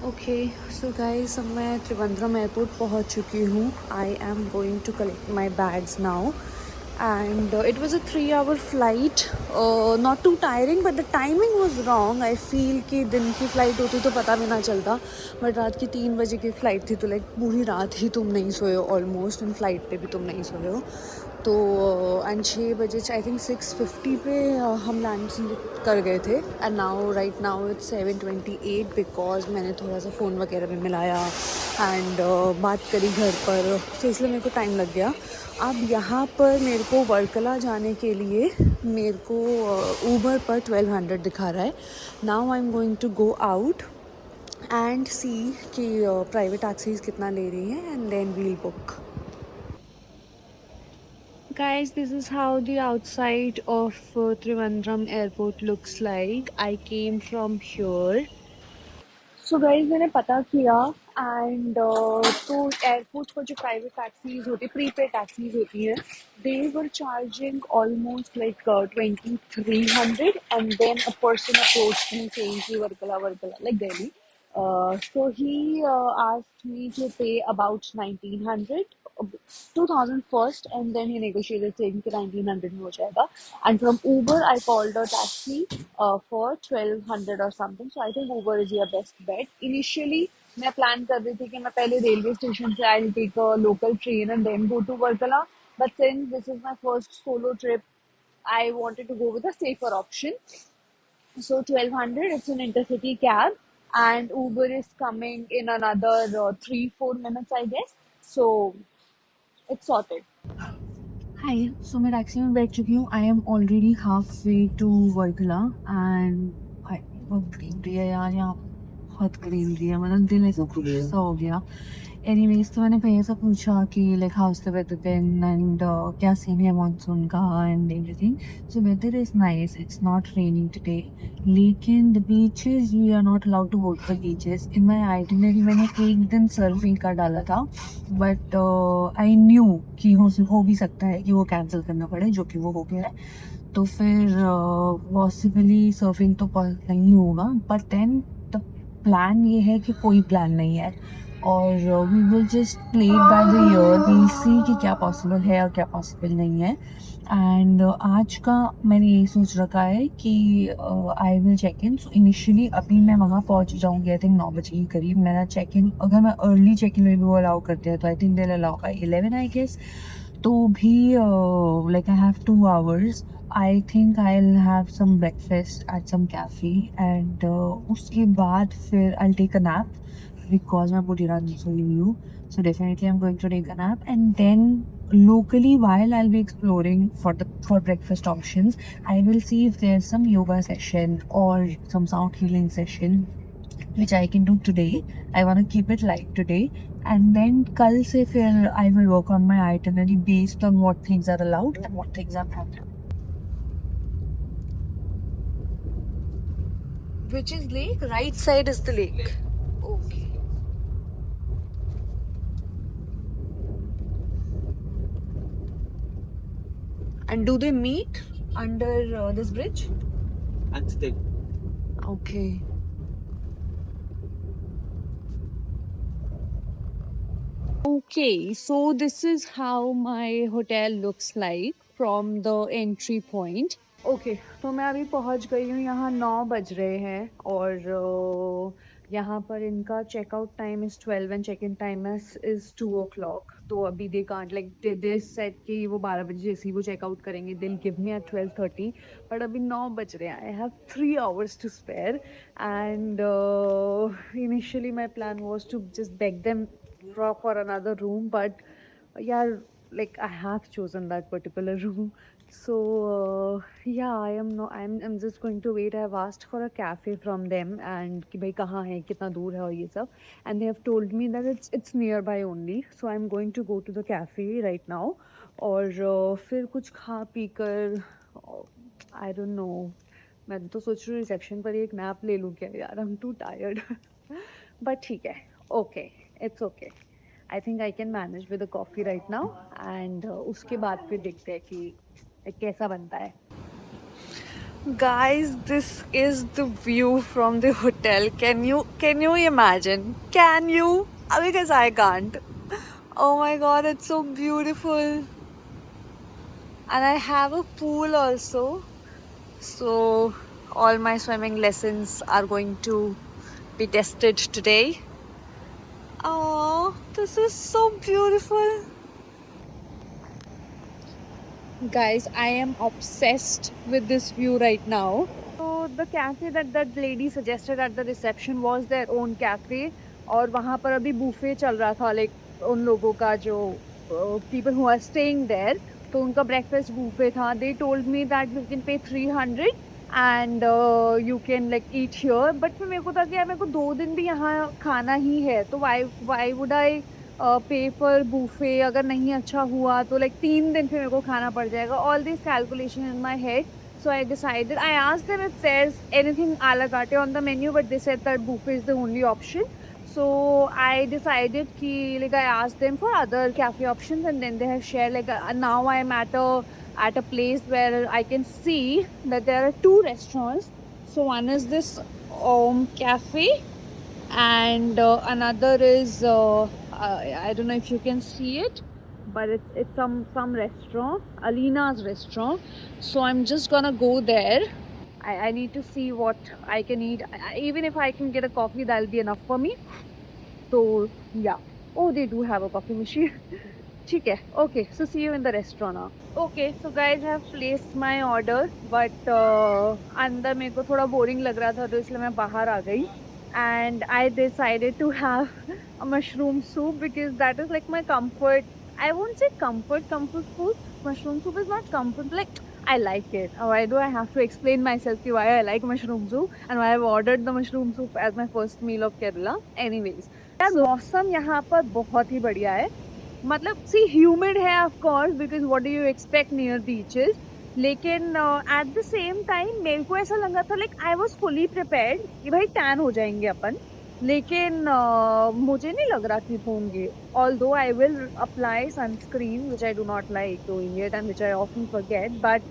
Okay so guys, अब मैं Trivandrum airport पहुंच चुकी हूँ. I am going to collect my bags now and it was a 3-hour flight. Not too tiring but the timing was wrong. I feel कि दिन की flight होती तो पता भी ना चलता, बट रात की 3 बजे की फ़्लाइट थी तो लाइक पूरी रात ही तुम नहीं सोए हो ऑलमोस्ट, एंड फ्लाइट पे भी तुम नहीं सोए हो. तो एंड 6 बजे आई थिंक 6:50 पे हम लैंड कर गए थे. And now right now it's 7:28 because मैंने थोड़ा सा फ़ोन वगैरह भी मिलाया एंड बात करी घर पर, तो इसलिए मेरे को टाइम लग गया. अब यहाँ पर मेरे को वर्कला जाने के लिए मेरे को ऊबर पर 1200 दिखा रहा है. Now I am going to go out and see कि प्राइवेट टैक्सीज कितना ले रही हैं and then we'll book. Guys, this is how the outside of Trivandrum airport looks like. I came from here. So guys मैंने पता किया and तो airport पर जो प्राइवेट टैक्सीज होती प्रीपेड टैक्सीज होती हैं, they were charging almost like 2300 and then a person approach me saying कि Varkala Varkala like Delhi. So he asked me to pay about 1900, 2000 first, and then he negotiated saying कि 1900 में हो जाएगा. And from Uber I called a taxi for 1200 or something. So I think Uber is your best bet. Initially मैं plan कर रही थी कि मैं पहले railway station से I'll take a local train and then go to Varkala. But since this is my first solo trip, I wanted to go with a safer option. So 1200, it's an intercity cab, and Uber is coming in another 3-4 minutes, I guess. So it's sorted. हाय, सो मैं taxi में बैठ चुकी हूँ. I am already halfway to Varkala and भाई बहुत greenery है यार यहाँ, बहुत ग्रीनरी है, मतलब दिल ऐसा खुश सा हो गया. एनीवेज, तो मैंने भैया से पूछा कि like how's the weather then and क्या सीन है मानसून का and everything. So weather is nice, it's not raining today, लेकिन the beaches we are not allowed to go to the beaches. In my itinerary मैंने एक दिन surfing का डाला था, बट आई न्यू कि हो भी सकता है कि वो कैंसिल करना पड़े, जो कि वो हो गया है. तो फिर पॉसिबली सर्फिंग तो नहीं होगा, बट देन द प्लान ये है कि कोई प्लान नहीं है और we will just play it by the ear, we'll see कि क्या पॉसिबल है और क्या पॉसिबल नहीं है. एंड आज का मैंने यही सोच रखा है कि I will check in. So initially अभी मैं वहाँ पहुँच जाऊँगी आई थिंक 9 बजे के करीब. मेरा चेक इन, अगर मैं अर्ली चेक इन में भी वो अलाउ करते हैं तो I think they allow by 11 I guess. तो भी like I have 2 hours. I think I will have some breakfast at some cafe and उसके बाद फिर I take a nap because मैं पूरी रात नहीं सोई हुई हूँ. So definitely I'm going to take a nap, and then locally while I'll be exploring for breakfast options, I will see if there's some yoga session or some sound healing session which I can do today. I want to keep it light today, and then कल से फिर I will work on my itinerary based on what things are allowed and what things are not. Which is lake? Right side is the lake. Okay. And do they meet under this bridge? Okay. Okay, so this is how my hotel looks like from the entry point. Okay तो मैं अभी पहुंच गई हूँ. यहाँ 9 बज रहे हैं और यहाँ पर इनका checkout time is 12 and check in time is 2 o'clock. तो अभी they can't like they set कि वो 12 बजे जैसे ही वो चेकआउट करेंगे दिल गिव मी एट 12:30, बट अभी 9 बज रहे हैं. I have 3 hours to spare and initially my plan was to just beg them for another room, but yeah, like I have chosen that particular room. So yeah, I'm just going to wait. I have asked for a cafe from them and कि भाई कहाँ है, कितना दूर है और ये सब, and they have told me that it's nearby only. So I'm going to go to the cafe right now और फिर कुछ खा पी कर I don't know. मैं तो सोच रही हूँ रिसेप्शन पर ही एक नैप ले लूँ क्या यार. I'm too tired. बट ठीक है. Okay, it's okay. I think I can manage with a coffee right now and उसके बाद फिर देखते हैं कि कैसा बनता है. Guys, this is the view from the hotel. Can you imagine? Can you? Because I can't. Oh my god, it's so beautiful. And I have a pool also. So all my swimming lessons are going to be tested today. Oh, this is so beautiful. Guys, I am obsessed with this view right now. So the cafe that lady suggested at the reception was their own cafe और वहाँ पर अभी buffet चल रहा था like उन लोगों का जो people who are staying there तो उनका breakfast buffet था. They told me that you can pay 300 and you can like eat here. But फिर मेरे को था कि यार मेरे को 2 दिन भी यहाँ खाना ही है तो why would I पे फॉर बूफे अगर नहीं अच्छा हुआ तो लाइक 3 दिन फिर मेरे को खाना पड़ जाएगा. All this calculation in my head. So I decided, I asked them if there's anything a la carte on the menu, but they said that buffet is the only option. So I decided ki like I asked them for other cafe options, and then they have shared like now I am at a place where I can see that there are 2 restaurants. So one is this cafe, and another is I don't know if you can see it, but it's some restaurant, Alina's restaurant. So I'm just gonna go there. I need to see what I can eat. Even if I can get a coffee, that'll be enough for me. So yeah. Oh, they do have a coffee machine. ठीक है. Okay, so see you in the restaurant now. Okay, so guys, I have placed my order, but अंदर मेरे को थोड़ा boring लग रहा था तो इसलिए मैं बाहर आ गई. And I decided to have a mushroom soup because that is like my comfort. I won't say comfort food. Mushroom soup is not comfort. Like I like it. Why do I have to explain myself ki why I like mushroom soup and why I've ordered the mushroom soup as my first meal of Kerala? Anyways, यार मौसम यहाँ पर बहुत ही बढ़िया है. मतलब सी humid है of course because what do you expect near beaches. लेकिन एट द सेम टाइम मेरे को ऐसा लगा था like I was fully prepared कि भाई टैन हो जाएंगे अपन. लेकिन मुझे नहीं लग रहा कि होंगे. Although I will apply sunscreen which I do not like doing it and which I often forget. But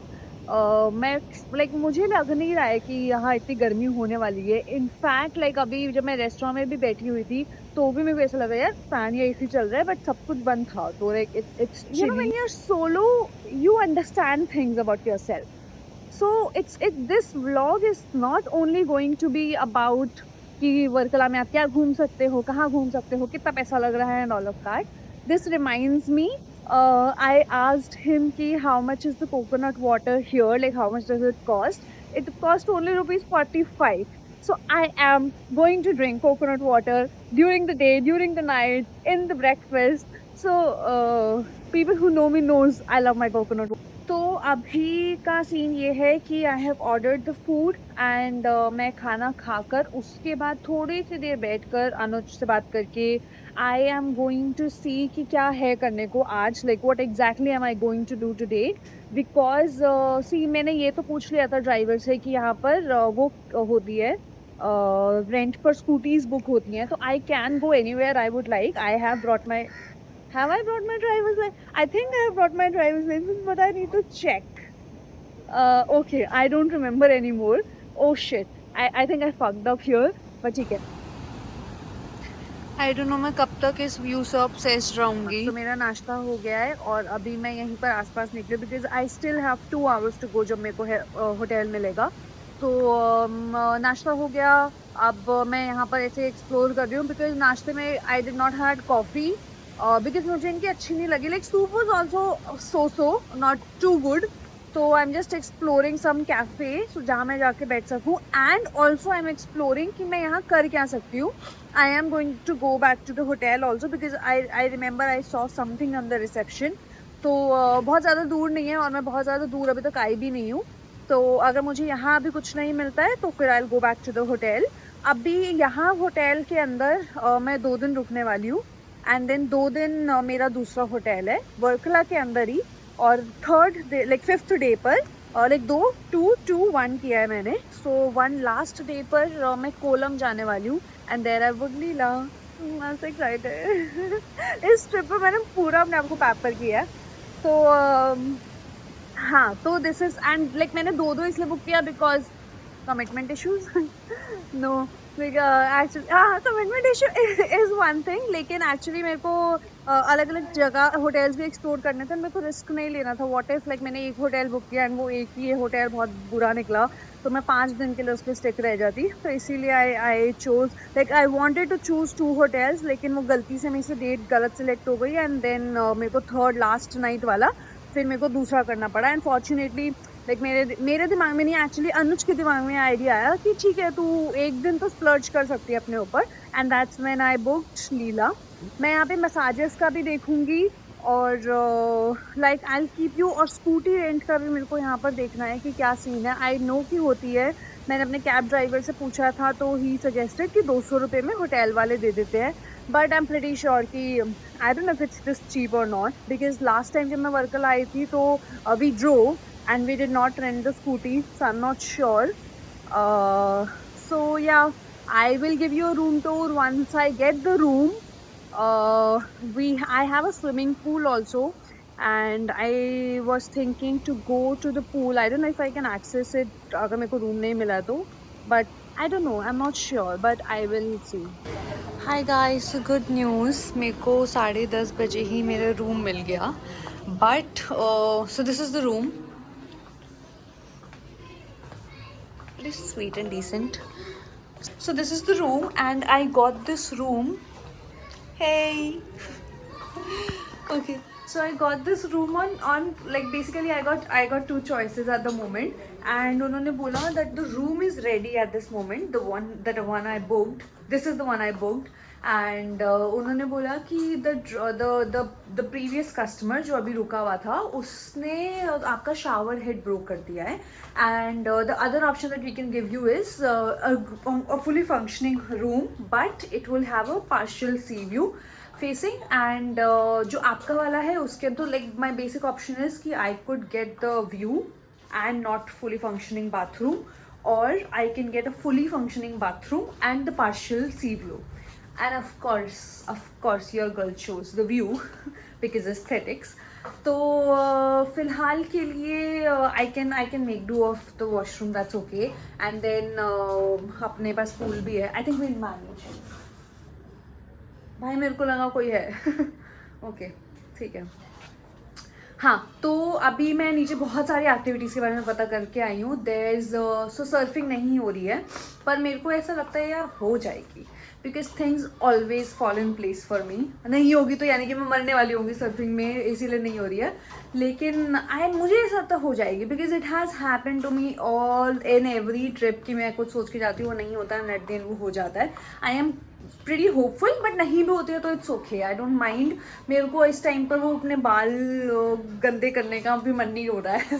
मैं लाइक मुझे लग नहीं रहा है कि यहाँ इतनी गर्मी होने वाली है. इनफैक्ट लाइक अभी जब मैं रेस्टोरेंट में भी बैठी हुई थी तो भी मेरे को ऐसा लगा यार फैन या एसी चल रहा है बट सब कुछ बंद था. तो like it's you know when you are solo you understand things about yourself. So this vlog is not only going to be about कि वर्कला में आप क्या घूम सकते हो, कहाँ घूम सकते हो, कितना पैसा लग रहा है and all of that. This reminds me, I asked him ki how much is the coconut water here, like how much does it cost. It cost only rupees 45. So I am going to drink coconut water during the day, during the night, in the breakfast. So people who know me knows I love my coconut water. तो अभी का scene ये है कि आई have ordered the food and मैं खाना खाकर उसके बाद थोड़ी सी देर बैठकर अनुज से बात करके I am going to see कि क्या है करने को आज. Like what exactly am I going to do today. Because see मैंने ये तो पूछ लिया था ड्राइवर से कि यहाँ पर वो होती है रेंट पर स्कूटीज बुक होती हैं तो I can go anywhere I would like. I have brought my Have I brought my driver's license? I think I have brought my driver's license, but I need to check. Okay, I don't remember anymore. Oh shit, I think I fucked up here. But ठीक है. I don't know मैं कब तक इस view से obsessed रहूँगी. तो मेरा नाश्ता हो गया है और अभी मैं यहीं पर आसपास निकली because I still have 2 hours to go जब मेरे को होटल मिलेगा. तो नाश्ता हो गया. अब मैं यहाँ पर ऐसे एक्सप्लोर कर रही हूँ बिकॉज नाश्ते में I did not had coffee because मुझे इनकी अच्छी नहीं लगी. Like soup was also so not too good. तो I am just exploring some cafe जहाँ मैं जाके बैठ सकूँ. And also I am exploring कि मैं यहाँ कर क्या सकती हूँ. I am going to go back to the hotel also because I remember I saw something on the reception. तो बहुत ज़्यादा दूर नहीं है और मैं बहुत ज़्यादा दूर अभी तक आई भी नहीं हूँ. तो अगर मुझे यहाँ अभी कुछ नहीं मिलता है तो फिर I will go back to the hotel. अभी यहाँ होटल के अंदर मैं 2 दिन रुकने वाली हूँ एंड देन 2 दिन मेरा दूसरा होटल है वर्कला के अंदर ही. और 3rd day like 5th day पर लाइक 2-2-1 किया है मैंने. सो 1 लास्ट डे पर मैं कोलम जाने वाली हूँ and there I would Leela. I am so excited. इस ट्रिप पर मैंने पूरा अपने आप को पैपर किया है. तो हाँ, तो दिस इज़ एंड लाइक मैंने दो दो इसलिए बुक किया because commitment issues no actually हाँ commitment issue is one thing, लेकिन एक्चुअली मेरे को अलग अलग जगह होटल्स भी एक्सप्लोर करने थे, मेरे को रिस्क नहीं लेना था। व्हाट इफ लाइक मैंने एक होटल बुक किया एंड वो एक ही होटल बहुत बुरा निकला, तो मैं 5 दिन के लिए उस पर स्टिक रह जाती। तो इसीलिए I chose like I wanted to choose 2 hotels, लेकिन वो गलती से मेरे से डेट गलत सिलेक्ट हो गई एंड देन मेरे को थर्ड लास्ट नाइट वाला फिर मेरे को दूसरा करना पड़ा। एंड फॉर्चुनेटली लाइक मेरे दिमाग में नहीं, एक्चुअली अनुज के दिमाग में आइडिया आया कि ठीक है तू एक दिन तो स्प्लर्ज कर सकती है अपने ऊपर, and that's when I booked Leela. मैं यहाँ पे मसाजेस का भी देखूँगी और like I will keep you, और स्कूटी रेंट का भी मेरे को यहाँ पर देखना है कि क्या सीन है। आई नो कि होती है, मैंने अपने कैब ड्राइवर से पूछा था तो ही सजेस्टेड कि 200 रुपये में होटल वाले दे देते हैं, but I am pretty sure कि I don't know if it's this cheap और नॉट, बिकॉज लास्ट टाइम जब मैं वर्कल आई थी तो we drove and we did not rent the scooty, so I'm not sure. So yeah, I will give you a room tour once I get the room. I have a swimming pool also, and I was thinking to go to the pool. I don't know if I can access it अगर मेरे को room नहीं मिला तो, but I don't know, I'm not sure, but I will see. Hi guys, so good news, मेरे को 10:30 बजे ही मेरा room मिल गया, but so this is the room. Pretty sweet and decent. So this is the room and I got this room. Hey. Okay. So I got this room on like basically I got 2 choices at the moment, and उन्होंने बोला that the room is ready at this moment. The one I booked. This is the one I booked. And उन्होंने बोला कि the previous customer जो अभी रुका हुआ था उसने आपका शावर हेड ब्रोक कर दिया है, and the other option that we can give you is a fully functioning room, but it will have a partial sea view facing, and जो आपका वाला है उसके तो like my basic option is कि I could get the view and not fully functioning bathroom, और I can get a fully functioning bathroom and the partial sea view. And of course your girl chose the view because aesthetics. तो फिलहाल के लिए I can make do of the washroom, that's okay, and then अपने पास pool भी है. I think we'll manage. भाई मेरे को लगा कोई है. Okay, ठीक है. हाँ, तो अभी मैं नीचे बहुत सारी एक्टिविटीज़ के बारे में पता करके आई हूँ. देयर इज़ सो सर्फिंग नहीं हो रही है, पर मेरे को ऐसा लगता है यार हो जाएगी, because things always fall in place for me. नहीं होगी तो यानी कि मैं मरने वाली होंगी सर्फिंग में, इसीलिए नहीं हो रही है, लेकिन मुझे ऐसा लगता हो जाएगी because it has happen to me all in every trip कि मैं कुछ सोच के जाती हूँ वो नहीं होता है, एट द एंड वो हो जाता है. आई एम प्रीटी होपफुल, बट नहीं भी होती है तो it's okay, I don't mind. मेरे को इस टाइम पर वो अपने बाल गंदे करने का भी मन नहीं हो रहा है,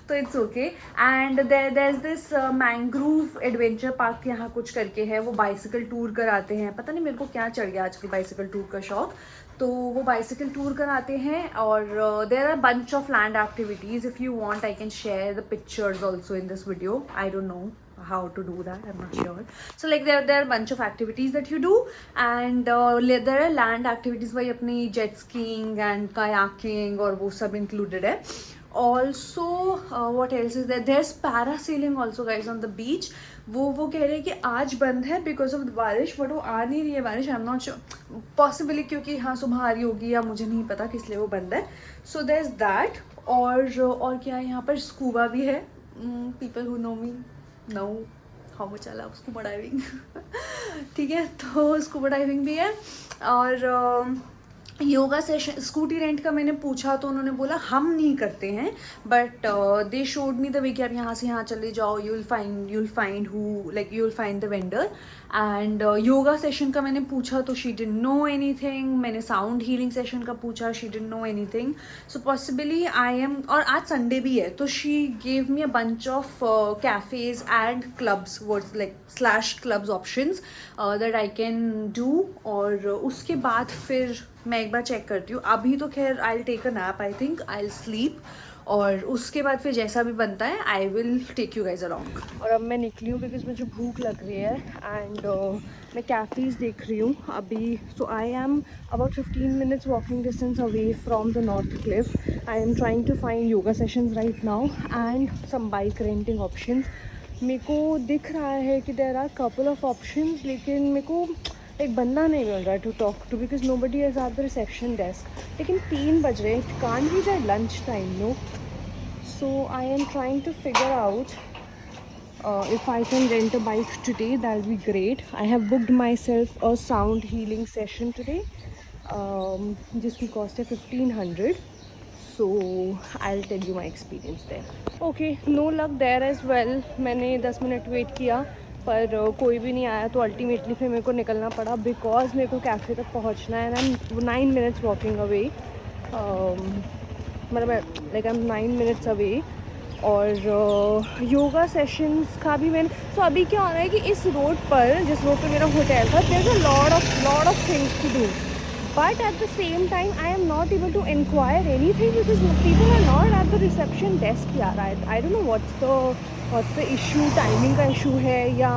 तो it's okay. And there is this mangrove adventure park यहाँ कुछ करके है, वो बाइसिकल टूर कराते हैं. पता नहीं मेरे को क्या चढ़ गया आजकल बाइसिकल टूर का शौक, तो वो बाइसिकल टूर कराते हैं. और there are bunch of land activities. If you want I can share the pictures also in this video. I don't know how to do that, I'm not sure. So like there are a bunch of activities that you do, and there are land activities भाई अपनी jet skiing and kayaking और वो सब included है. Also what else is there? There's parasailing also guys on the beach. वो कह रहे हैं कि आज बंद है बिकॉज ऑफ बारिश, बट वो आ नहीं रही है बारिश. I am not sure, possibly क्योंकि हाँ सुबह आ रही होगी या मुझे नहीं पता किस लिए वो बंद है. So there is that. और क्या है यहाँ पर, स्कूबा भी है. People who know me know how much I love scuba diving. ठीक है, तो स्कूबा डाइविंग भी है. और योगा सेशन, स्कूटी रेंट का मैंने पूछा तो उन्होंने बोला हम नहीं करते हैं, but they showed me the way कि आप यहाँ से यहाँ चले जाओ, you will find who like you will find the vendor. And yoga session का मैंने पूछा तो शी डिडंट नो एनीथिंग. मैंने साउंड हीलिंग सेशन का पूछा, she didn't know anything. So possibly I am, और आज संडे भी है तो she gave me a bunch of cafes and clubs words like slash clubs options that I can do. और उसके बाद फिर मैं एक बार चेक करती हूँ. अभी तो खैर I will take a nap, I think I will sleep. और उसके बाद फिर जैसा भी बनता है I will take you guys along. और अब मैं निकली हूँ बिकॉज मुझे भूख लग रही है एंड मैं कैफ़ीज़ देख रही हूँ अभी। So I am about 15 minutes walking distance away from the north cliff. I am trying to find yoga sessions right now and some bike renting options. मेरे को दिख रहा है कि there are couple of options, लेकिन मेरे को एक बंदा नहीं मिल रहा है to talk to because nobody is at the reception desk. लेकिन 3 बज रहे, it can't be that lunch time no. So I am trying to figure out if I can rent a bike today. That'll be great. I have booked myself a sound healing session today. Just will cost 1500. So I'll tell you my experience there. Okay, no luck there as well. मैंने 10 minute wait किया पर कोई भी नहीं आया, तो ultimately फिर मेरे को निकलना पड़ा बिकॉज मेरे को कैफ़े तक पहुंचना है and I am 9 minutes walking away. मतलब like I am 9 minutes away. और योगा सेशंस का भी मैंने तो अभी क्या हो रहा है कि इस रोड पर, जिस रोड पर मेरा होटल था, there is a lot of things to do, but at the same time I am not able to inquire anything because people are not at the reception desk yaar. I don't know what's the issue, timing का issue है या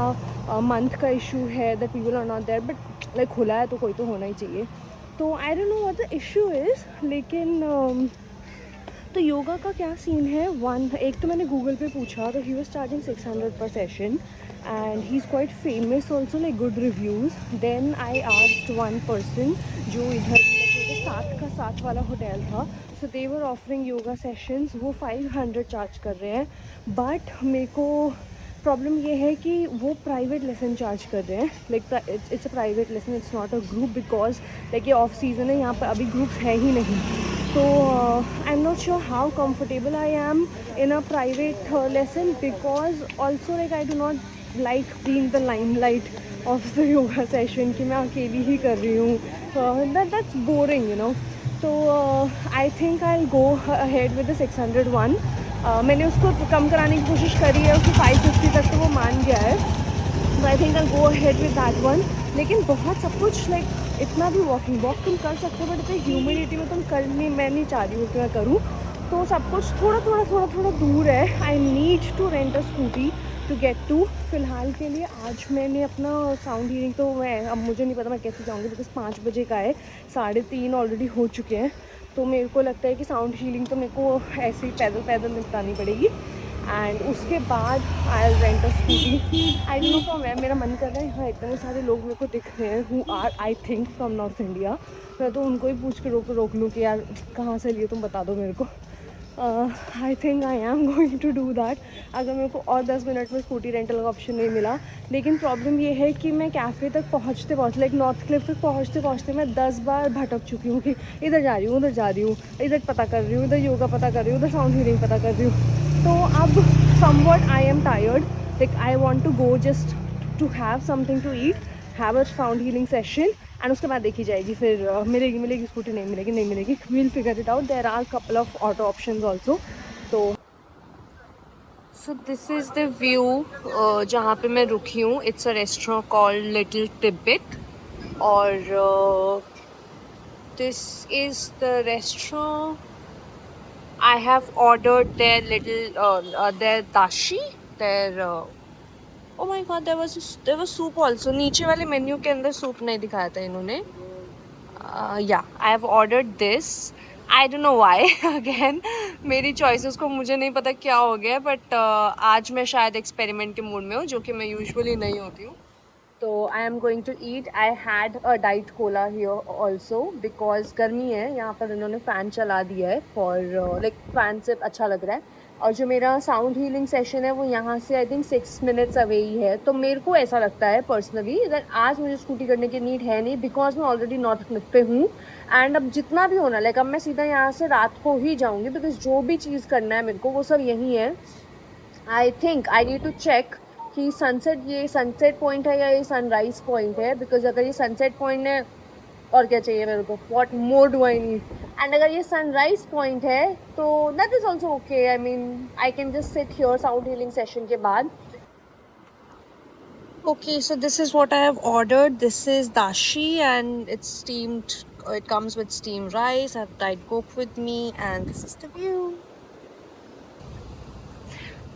month का issue है that people are not there, but like खुला है तो कोई तो होना ही चाहिए। तो I don't know what the issue is, लेकिन तो योगा का क्या सीन है। एक तो मैंने गूगल पे पूछा तो he was charging 600 per session and he is quite famous also, like good reviews. Then I asked one person जो इधर मेरे साथ वाला होटल था, so they were offering yoga sessions, वो 500 चार्ज कर रहे हैं। बट मेरे को प्रॉब्लम ये है कि वो प्राइवेट लेसन चार्ज कर रहे हैं, like it's a private lesson, it's not a group because like ये ऑफ सीज़न है, यहाँ पर अभी ग्रुप है ही नहीं। So I'm not sure how comfortable I am in a private lesson because also like I do not like being the limelight of the yoga session कि मैं अकेली ही कर रही हूँ, that's boring you know. So I think I'll go ahead with the 600 one. मैंने उसको कम कराने की कोशिश करी है, उसको 550 तक तो वो मान गया है, so I think I'll go ahead with that one. लेकिन बहुत सब कुछ लाइक इतना भी वॉक तुम कर सकते हो बट इतनी ह्यूमिडिटी में तुम कर नहीं, मैं नहीं चाह रही हूँ कि मैं करूँ। तो सब कुछ थोड़ा दूर है। I need to rent a scooty to get to. फ़िलहाल के लिए आज मैंने अपना साउंड हीलिंग, तो मैं अब मुझे नहीं पता मैं कैसे जाऊँगी बिकॉज 5 बजे का है, 3:30 ऑलरेडी हो चुके हैं। तो मेरे को लगता है कि साउंड हीलिंग तो मेरे को ऐसे ही पैदल पैदल निपटानी पड़ेगी एंड उसके बाद I rent a scooty. I don't know from where, मेरा मन कर रहा है, हाँ इतने सारे लोग मेरे को दिख रहे हैं who are I think from north India. मैं तो उनको ही पूछ के रोक लूँ कि यार कहाँ से लिए तुम बता दो मेरे को। I think I am going to do that अगर मेरे को और 10 मिनट में स्कूटी रेंटल का ऑप्शन नहीं मिला। लेकिन प्रॉब्लम ये है कि मैं कैफ़े तक पहुँचते लाइक नॉर्थ क्लिफ तक पहुँचते मैं 10 बार भटक चुकी हूँ कि इधर जा रही हूँ, उधर जा रही हूँ, इधर पता कर रही हूँ, इधर योगा पता कर रही हूँ, उधर साउंड हीलिंग पता कर रही हूँ। तो अब somewhat I am tired, like I want to go just to have something to eat, have a sound healing session and उसके बाद देखी जाएगी फिर मिलेगी स्कूटी, नहीं मिलेगी, we'll figure it out. There are couple of auto options also. So this is the view जहाँ पे मैं रुकी हूँ. It's a restaurant called Little Tibet और this is the restaurant. I have ordered their their dashi, their oh my god, there was soup also. नीचे वाले menu के अंदर सूप नहीं दिखाया था इन्होंने. Yeah, I have ordered this. I don't know why. Again, मेरी choices को मुझे नहीं पता क्या हो गया, but आज मैं शायद एक्सपेरिमेंट के मूड में हूँ, जो कि मैं यूजुअली नहीं होती हूँ. तो I am going to eat. I had a diet cola here also because गर्मी है यहाँ पर, इन्होंने फ़ैन चला दिया है फॉर लाइक फ़ैन से अच्छा लग रहा है. और जो मेरा साउंड हीलिंग सेशन है वो यहाँ से I think 6 minutes away he है. तो मेरे को ऐसा लगता है पर्सनली दैट आज मुझे स्कूटी करने की नीड है नहीं बिकॉज मैं ऑलरेडी नॉर्थ क्लिफ पे हूँ. एंड अब जितना भी होना लाइक अब मैं सीधा यहाँ से रात को ही जाऊँगी बिकॉज जो भी चीज़ करना है मेरे को वो सब यहीं है. I think I need to check कि ये सनसेट पॉइंट है या ये सनराइज़ पॉइंट है. बिकॉज अगर ये सनसेट पॉइंट है और क्या चाहिए मेरे को, what more do I need. And अगर ये सनराइज़ पॉइंट है तो that is also okay. I mean I can just sit here sound healing session के बाद. Okay, so this is what I have ordered. This is dashi and it's steamed. It comes with steamed rice. I have Diet Coke with me and this is the view.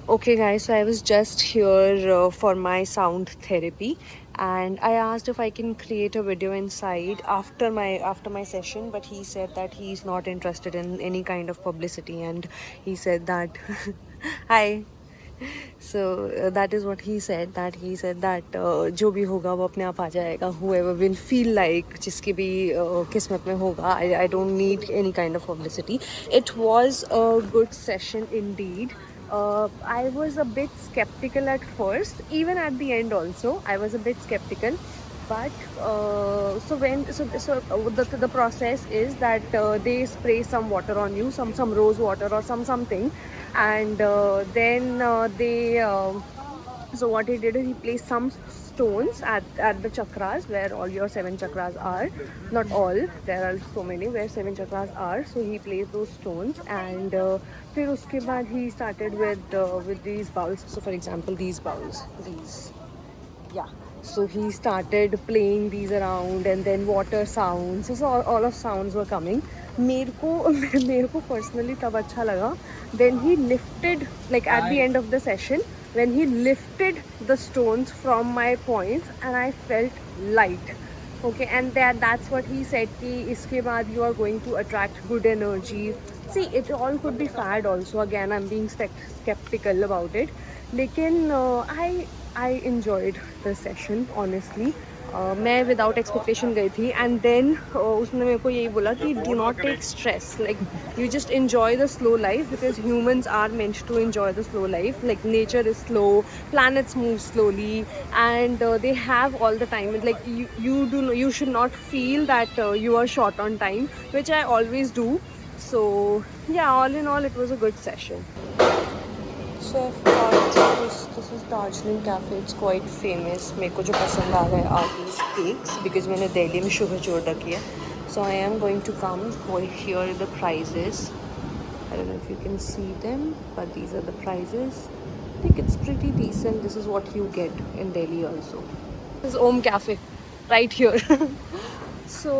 Okay guys, so I was just here for my sound therapy, and I asked if I can create a video inside after my session, but he said that he's not interested in any kind of publicity, and he said that hi. So that is what he said, that जो भी होगा वो अपने आप आ जाएगा, whoever will feel like, जिसकी भी किस्मत में होगा. I don't need any kind of publicity. It was a good session indeed. I was a bit skeptical at first, even at the end also I was a bit skeptical, but the process is that they spray some water on you, some rose water or something, and then they so what he did is he placed some stones at the chakras where all your 7 chakras are. Not all, there are so many where 7 chakras are. So he placed those stones, and फिर उसके बाद he started with these bowls. So for example, these bowls, these, yeah. So he started playing these around, and then water sounds. So all of sounds were coming. मेरे को personally तब अच्छा लगा when he lifted, like at the end of the session, when he lifted the stones from my points, and I felt light. Okay, and that's what he said कि इसके बाद you are going to attract good energy. See, it all could be fad also. Again, I'm being skeptical about it. लेकिन I enjoyed the session honestly. मैं without expectation गई थी, and then उसने मेरे को यही बोला कि do not take stress, like you just enjoy the slow life, because humans are meant to enjoy the slow life. Like nature is slow, planets move slowly, and they have all the time. Like you should not feel that you are short on time, which I always do. So yeah, all in all, it was a good session. So I've got this is Darjeeling Cafe. It's quite famous. मेरे को जो पसंद आ रहा है are these cakes, because मैंने दिल्ली में sugar जोड़ रखी है. So I am going to come over here. Are the prices. I don't know if you can see them, but these are the prices. I think it's pretty decent. This is what you get in Delhi also. This is Om Cafe, right here. So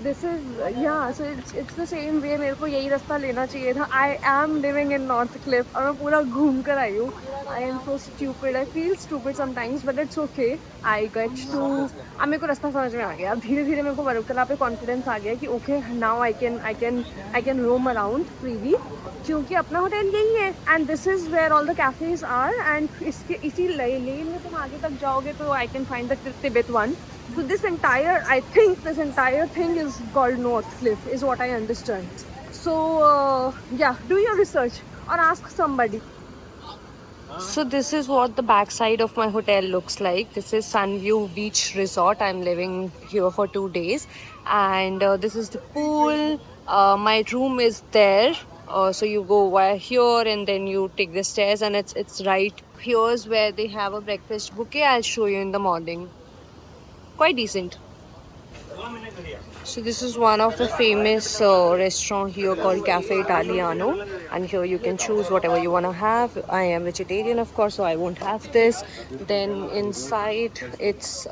this is, yeah, so it's the same way. मेरे को यही रास्ता लेना चाहिए था. I am living in North Cliff और मैं पूरा घूम कर आई हूँ. I am so stupid. I feel stupid sometimes, but it's okay. I get to, अब मेरे को रास्ता समझ में आ गया. अब धीरे धीरे मेरे को वर्कला पे कॉन्फिडेंस आ गया कि okay, now I can roam around freely, क्योंकि अपना होटल यही है. And this is where all the cafes are. And इसी लेन में तुम आगे तक जाओगे तो I can find the Tibet one. So I think this entire thing is called North Cliff, is what I understand. So yeah, do your research or ask somebody. So this is what the backside of my hotel looks like. This is Sunview Beach Resort. I'm living here for 2 days, and this is the pool. My room is there. So you go via here, and then you take the stairs, and it's right here's where they have a breakfast buffet. I'll show you in the morning. Quite decent. So this is one of the famous restaurant here called Cafe Italiano, and here you can choose whatever you want to have. I am vegetarian, of course, so I won't have this. Then inside it's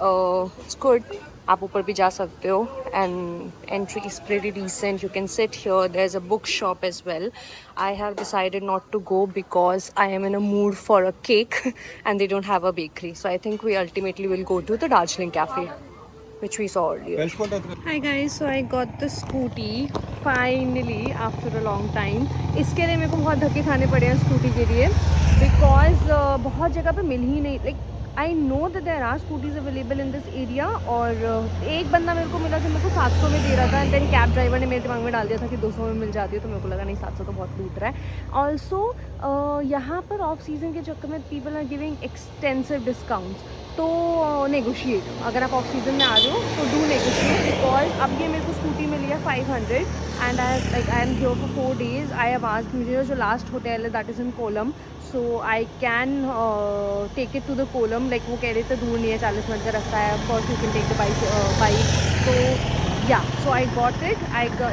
good. आप ऊपर भी जा सकते हो, and entry is pretty decent. You can sit here. There's a bookshop as well. I have decided not to go because I am in a mood for a cake and they don't have a bakery. So I think we ultimately will go to the Darjeeling Cafe, which we saw earlier. Hi guys, so I got the scooty finally after a long time. इसके लिए मेरे को बहुत धक्के खाने पड़े हैं scooty के लिए, because बहुत जगह पे मिल ही नहीं. Like I know that there are scooters available in this area, और एक बंदा मेरे को मिला जो मेरे को 700 में दे रहा था, एंड देन कैब ड्राइवर ने मेरे दिमाग में डाल दिया था कि 200 में मिल जाती है, तो मेरे को लगा नहीं 700 तो बहुत लूट रहा है. ऑल्सो यहाँ पर ऑफ सीज़न के चक्कर में people are giving extensive discounts. तो नेगोशिएट, अगर आप ऑफ सीज़न में आ रहे हो तो डू नेगोशिएट, बिकॉज अब ये मेरे को स्कूटी मिली है 500, and I am here for 4 days. I have asked, मुझे जो लास्ट होटल है that is in Kollam, so I can take it to the Kollam. Like वो कह रहे थे दूर नहीं है, 40 मिनट का रास्ता है, of course you can take the bike. तो yeah, so I got it.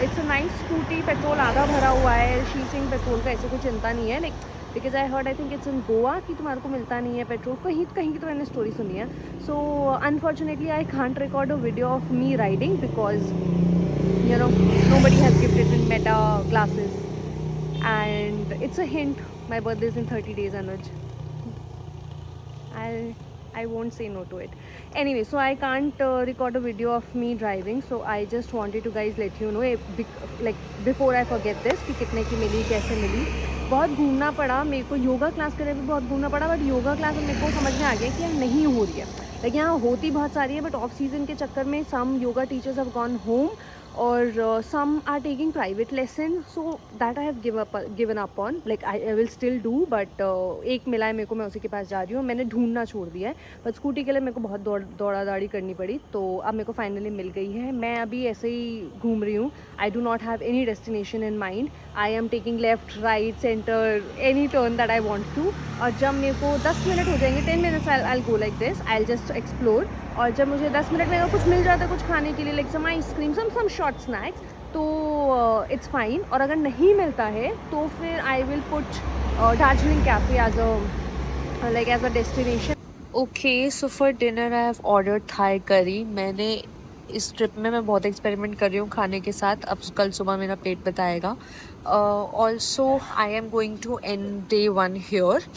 It's a nice scooty. Petrol आधा भरा हुआ है. शी सिंह पेट्रोल का ऐसे कोई चिंता नहीं है. Like because I heard, I think it's in Goa कि तुम्हारे को मिलता नहीं है पेट्रोल. कहीं कहीं की तो मैंने स्टोरी सुनी है. So unfortunately I can't record a video of me riding, because you know nobody has gifted me Meta glasses, and it's a hint. My birthday is in 30 days, Anuj. I I won't say no to it. Anyway, so I can't record a video of me driving, so I just wanted to guys let you know like before I forget this कि कितने की मिली, कैसे मिली. बहुत घूमना पड़ा मेरे को, yoga class के लिए भी बहुत घूमना पड़ा, बट योगा क्लास में मेरे को समझ में आ गया कि यार नहीं हो रही है. लाइक यहाँ होती बहुत सारी है, बट ऑफ सीजन के चक्कर में some yoga teachers have gone home or some are taking private lesson, so that I have given up on. Like I will still do, but एक मिला है मेरे को, मैं उसी के पास जा रही हूँ. मैंने ढूंढना छोड़ दिया है, बट स्कूटी के लिए मेरे को बहुत दौड़ा दाड़ी करनी पड़ी, तो अब मेरे को फाइनली मिल गई है. मैं अभी ऐसे ही घूम रही हूँ. I do not have any destination in mind. I am taking left right center any turn that I want to. और जब मेरे को 10 मिनट हो जाएंगे, 10 minutes I go like this, I just explore. और जब मुझे 10 मिनट में अगर कुछ मिल जाता है कुछ खाने के लिए, like some ice cream, some short snacks, तो इट्स फाइन. और अगर नहीं मिलता है तो फिर I will put Darjeeling cafe as a destination. Okay, so for dinner I have ordered Thai curry. मैंने इस ट्रिप में मैं बहुत एक्सपेरिमेंट कर रही हूँ खाने के साथ. अब कल सुबह मेरा पेट बताएगा. Also I am going to end day 1 here.